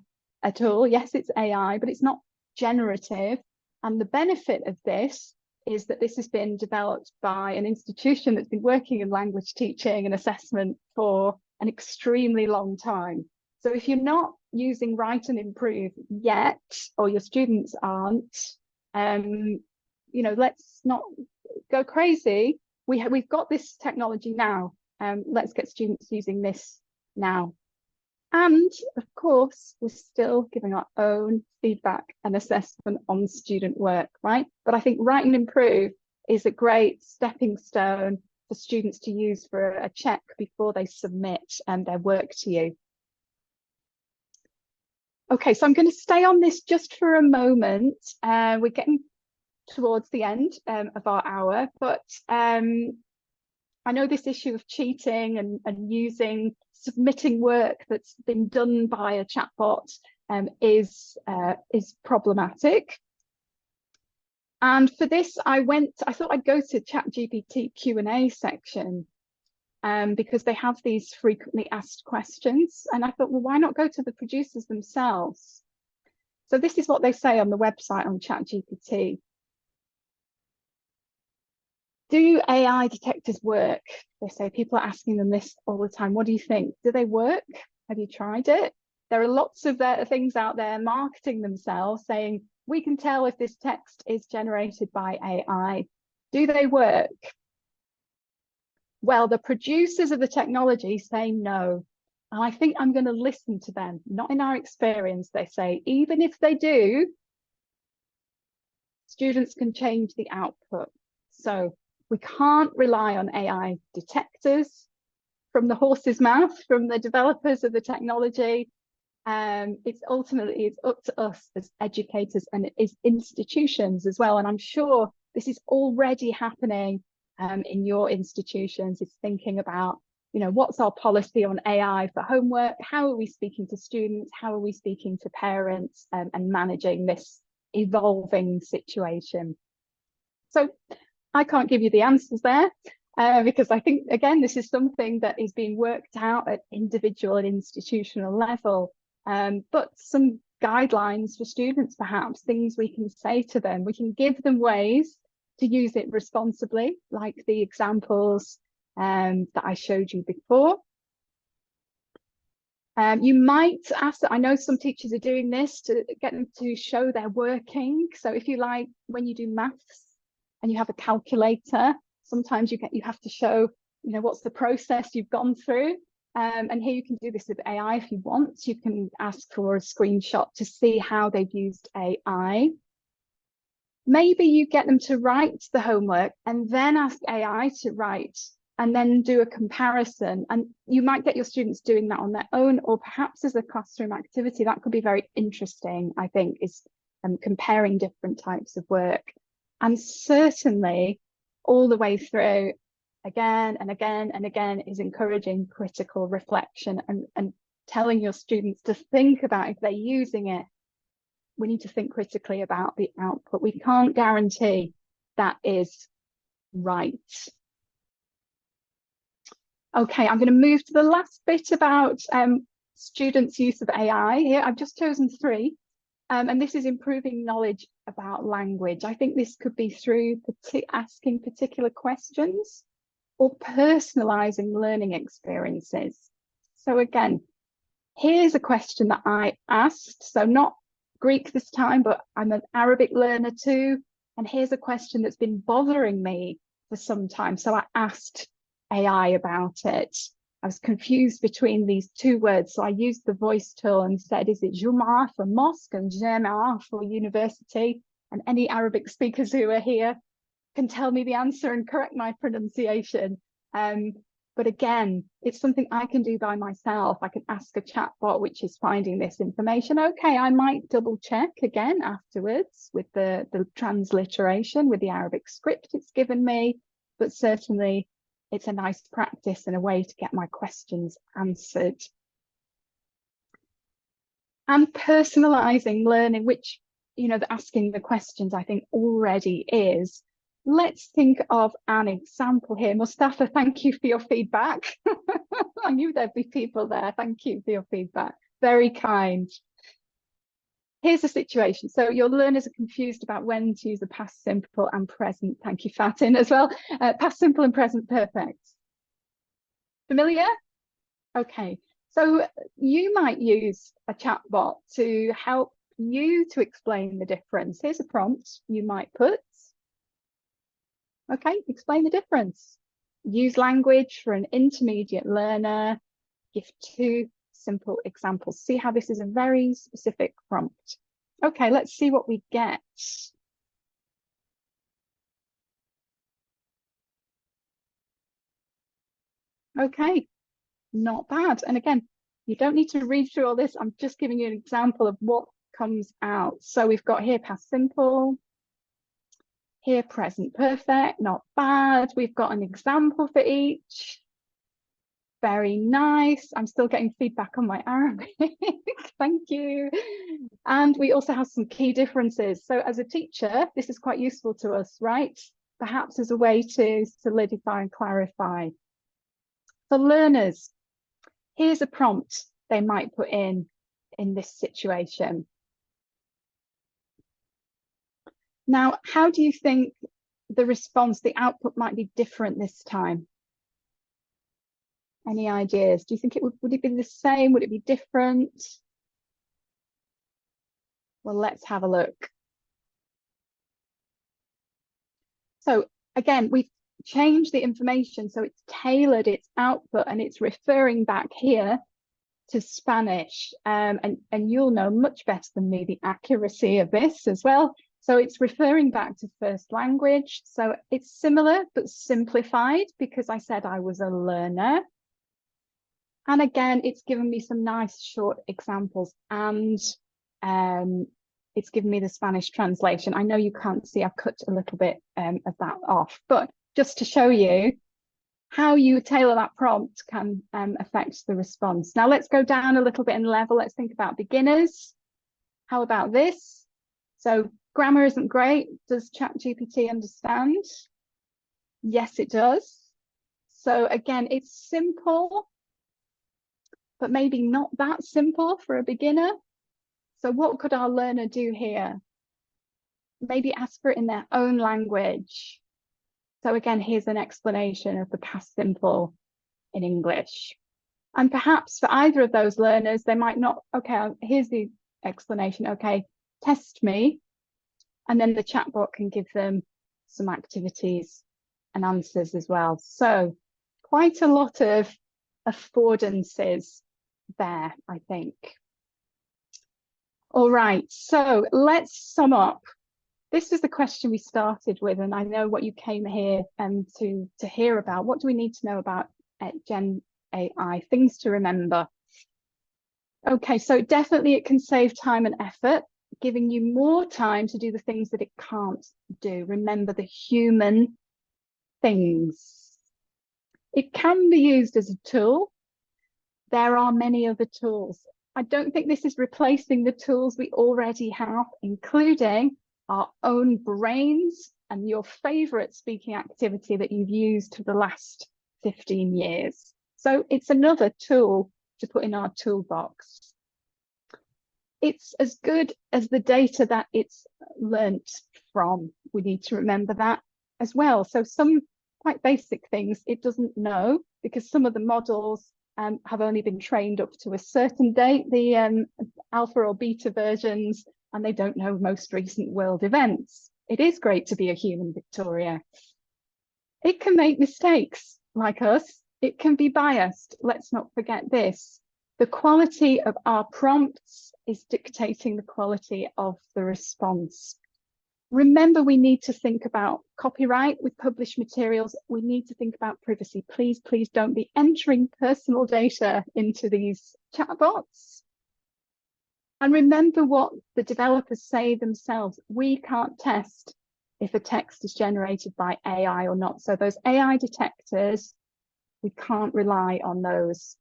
tool. Yes, it's AI, but it's not generative. And the benefit of this is that this has been developed by an institution that's been working in language teaching and assessment for an extremely long time. So if you're not using Write and Improve yet, or your students aren't, let's not go crazy. We've got this technology now. Let's get students using this now. And of course, we're still giving our own feedback and assessment on student work, right? But I think Write and Improve is a great stepping stone for students to use for a check before they submit their work to you. Okay, so I'm going to stay on this just for a moment. We're getting towards the end of our hour, but I know this issue of cheating and submitting work that's been done by a chatbot is problematic. And for this, I thought I'd go to ChatGPT Q&A section because they have these frequently asked questions. And I thought, well, why not go to the producers themselves? So this is what they say on the website on ChatGPT. Do AI detectors work? They say people are asking them this all the time. What do you think? Do they work? Have you tried it? There are lots of things out there marketing themselves saying, we can tell if this text is generated by AI. Do they work? Well, the producers of the technology say no. And I think I'm going to listen to them. Not in our experience, they say, even if they do, students can change the output. So we can't rely on AI detectors from the horse's mouth, from the developers of the technology. It's ultimately up to us as educators and as institutions as well. And I'm sure this is already happening in your institutions. It's thinking about, what's our policy on AI for homework? How are we speaking to students? How are we speaking to parents and managing this evolving situation? So I can't give you the answers there because I think, again, this is something that is being worked out at individual and institutional level. But some guidelines for students, perhaps, things we can say to them. We can give them ways to use it responsibly, like the examples that I showed you before. You might ask, I know some teachers are doing this to get them to show their working. So if you like, when you do maths and you have a calculator, sometimes you have to show, what's the process you've gone through. And here you can do this with AI if you want. You can ask for a screenshot to see how they've used AI. Maybe you get them to write the homework and then ask AI to write and then do a comparison. And you might get your students doing that on their own, or perhaps as a classroom activity. That could be very interesting, I think, is comparing different types of work. And certainly all the way through, again and again and again, is encouraging critical reflection and telling your students to think about, if they're using it, we need to think critically about the output. We can't guarantee that is right. Okay, I'm going to move to the last bit about students' use of AI here. I've just chosen 3, and this is improving knowledge about language. I think this could be through asking particular questions or personalizing learning experiences. So again, here's a question that I asked, so not Greek this time, but I'm an Arabic learner too. And here's a question that's been bothering me for some time. So I asked AI about it. I was confused between these 2 words. So I used the voice tool and said, is it Jum'ah for mosque and Jam'ah for university? And any Arabic speakers who are here can tell me the answer and correct my pronunciation. But again, it's something I can do by myself. I can ask a chatbot which is finding this information. Okay, I might double check again afterwards with the transliteration with the Arabic script it's given me, but certainly it's a nice practice and a way to get my questions answered. And personalizing learning, which, you know, the asking the questions I think already is. Let's think of an example here. Mustafa, thank you for your feedback. I knew there'd be people there. Thank you for your feedback. Very kind. Here's the situation. So your learners are confused about when to use the past simple and present. Thank you, Fatin, as well. Past simple and present perfect. Familiar? Okay. So you might use a chatbot to help you to explain the difference. Here's a prompt you might put. Okay, explain the difference. Use language for an intermediate learner. Give 2 simple examples. See how this is a very specific prompt. Okay, let's see what we get. Okay, not bad. And again, you don't need to read through all this. I'm just giving you an example of what comes out. So we've got here past simple. Here, present perfect, not bad. We've got an example for each. Very nice. I'm still getting feedback on my Arabic. Thank you. And we also have some key differences. So as a teacher, this is quite useful to us, right? Perhaps as a way to solidify and clarify. For learners, here's a prompt they might put in this situation. Now, how do you think the response, the output might be different this time? Any ideas? Do you think would it be the same? Would it be different? Well, let's have a look. So again, we've changed the information, so it's tailored its output and it's referring back here to Spanish. And you'll know much better than me the accuracy of this as well. So it's referring back to first language. So it's similar, but simplified because I said I was a learner. And again, it's given me some nice short examples and it's given me the Spanish translation. I know you can't see, I've cut a little bit of that off, but just to show you how you tailor that prompt can affect the response. Now let's go down a little bit in level. Let's think about beginners. How about this? So grammar isn't great. Does ChatGPT understand? Yes, it does. So again, it's simple, but maybe not that simple for a beginner. So what could our learner do here? Maybe ask for it in their own language. So again, here's an explanation of the past simple in English. And perhaps for either of those learners, they might not, okay, here's the explanation. Okay, test me. And then the chatbot can give them some activities and answers as well. So quite a lot of affordances there, I think. All right, so let's sum up. This was the question we started with, and I know what you came here to hear about. What do we need to know about Gen AI? Things to remember. Okay, so definitely it can save time and effort, giving you more time to do the things that it can't do. Remember the human things. It can be used as a tool. There are many other tools. I don't think this is replacing the tools we already have, including our own brains and your favorite speaking activity that you've used for the last 15 years. So it's another tool to put in our toolbox. It's as good as the data that it's learnt from. We need to remember that as well. So some quite basic things it doesn't know, because some of the models have only been trained up to a certain date, the alpha or beta versions, and they don't know most recent world events. It is great to be a human, Victoria. It can make mistakes like us. It can be biased. Let's not forget this. The quality of our prompts is dictating the quality of the response. Remember, we need to think about copyright with published materials. We need to think about privacy. Please, please don't be entering personal data into these chatbots. And remember what the developers say themselves. We can't test if a text is generated by AI or not. So those AI detectors, we can't rely on those.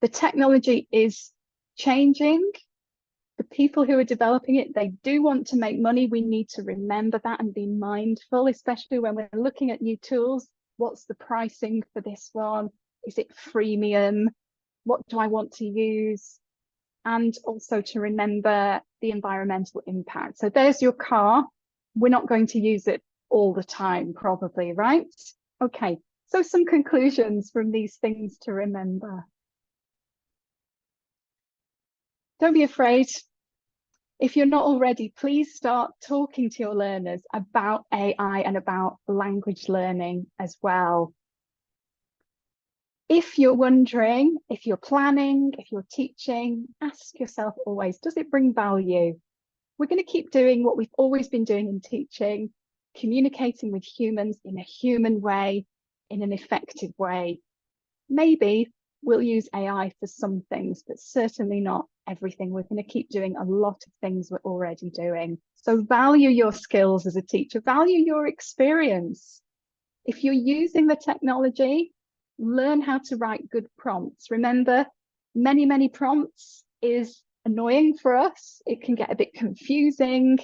The technology is changing. The people who are developing it, they do want to make money. We need to remember that and be mindful, especially when we're looking at new tools. What's the pricing for this one? Is it freemium? What do I want to use? And also to remember the environmental impact. So there's your car. We're not going to use it all the time, probably, right? Okay, so some conclusions from these things to remember. Don't be afraid. If you're not already, please start talking to your learners about AI and about language learning as well. If you're wondering, if you're planning, if you're teaching, ask yourself always, does it bring value? We're going to keep doing what we've always been doing in teaching, communicating with humans in a human way, in an effective way. Maybe we'll use AI for some things, but certainly not everything. We're going to keep doing a lot of things we're already doing. So value your skills as a teacher, value your experience. If you're using the technology, learn how to write good prompts. Remember, many prompts is annoying for us. It can get a bit confusing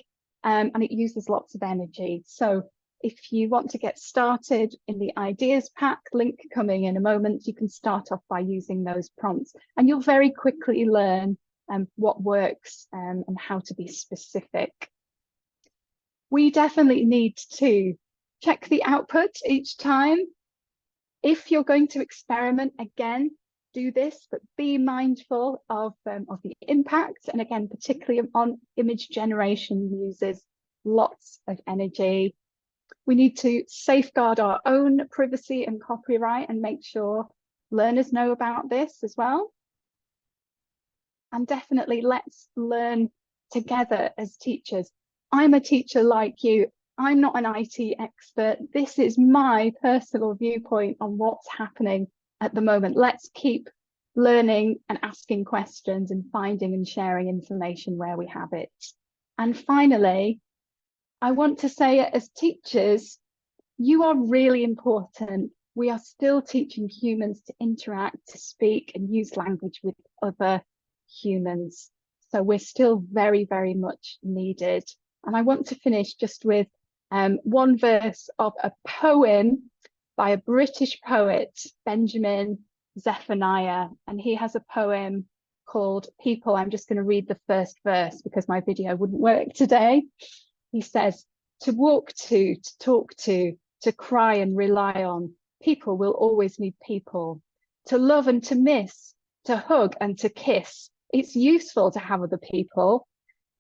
and it uses lots of energy. So if you want to get started in the ideas pack, link coming in a moment, you can start off by using those prompts and you'll very quickly learn what works and how to be specific. We definitely need to check the output each time. If you're going to experiment, again, do this, but be mindful of the impact. And again, particularly on image generation, uses lots of energy. We need to safeguard our own privacy and copyright and make sure learners know about this as well. And definitely let's learn together as teachers. I'm a teacher like you. I'm not an IT expert. This is my personal viewpoint on what's happening at the moment. Let's keep learning and asking questions and finding and sharing information where we have it. And finally, I want to say as teachers, you are really important. We are still teaching humans to interact, to speak and use language with other humans. So we're still very much needed. And I want to finish just with one verse of a poem by a British poet, Benjamin Zephaniah. And he has a poem called People. I'm just going to read the first verse because my video wouldn't work today. He says, to walk to talk to cry and rely on, people will always need people. To love and to miss, to hug and to kiss, it's useful to have other people.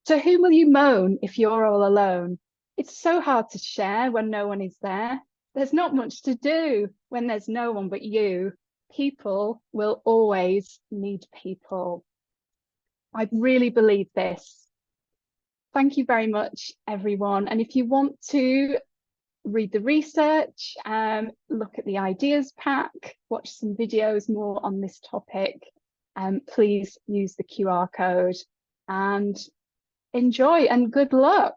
To whom will you moan if you're all alone? It's so hard to share when no one is there. There's not much to do when there's no one but you. people will always need people. I really believe this. Thank you very much, everyone. And if you want to read the research, look at the ideas pack, watch some videos more on this topic, please use the QR code and enjoy and good luck.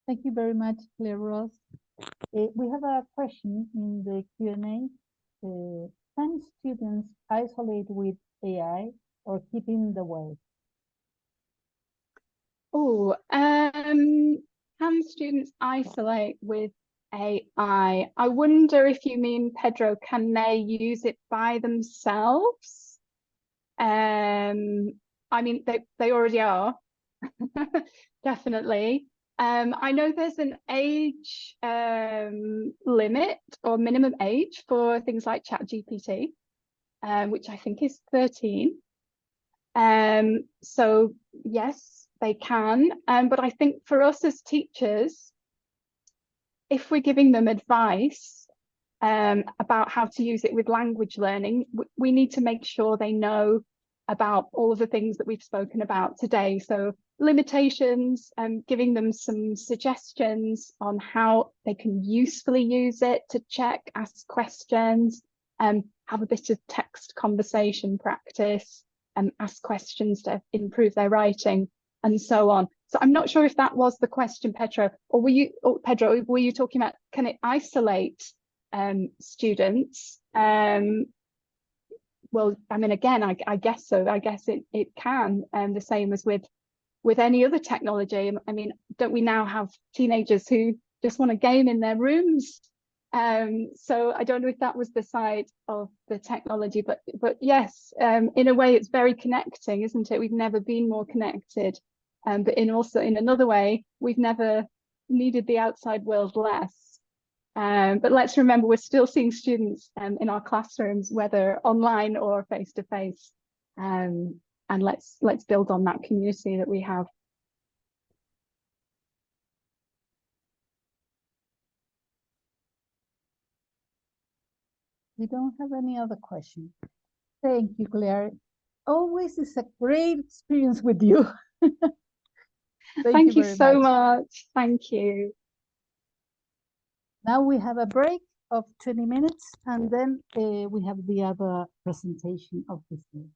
Thank you very much, ClaireRoss. We have a question in the Q&A. Can students isolate with AI or keep in the way? Oh, can students isolate with AI? I wonder if you mean, Pedro, can they use it by themselves? I mean, they already are, definitely. I know there's an age limit or minimum age for things like ChatGPT, which I think is 13. So yes, they can. But I think for us as teachers, if we're giving them advice about how to use it with language learning, we need to make sure they know about all of the things that we've spoken about today. So limitations, giving them some suggestions on how they can usefully use it to check, ask questions, have a bit of text conversation practice, ask questions to improve their writing, and so on. So I'm not sure if that was the question, Pedro, or Pedro, were you talking about, can it isolate students? Well, I mean, again, I guess so. I guess it can, the same as with any other technology. I mean, don't we now have teenagers who just want to game in their rooms? So I don't know if that was the side of the technology, but yes, in a way, it's very connecting, isn't it? We've never been more connected, but in another way, we've never needed the outside world less. But let's remember, we're still seeing students in our classrooms, whether online or face to face, and let's build on that community that we have. We don't have any other questions. Thank you, Claire. Always is a great experience with you. Thank you so much. Thank you. Now we have a break of 20 minutes, and then we have the other presentation of this day.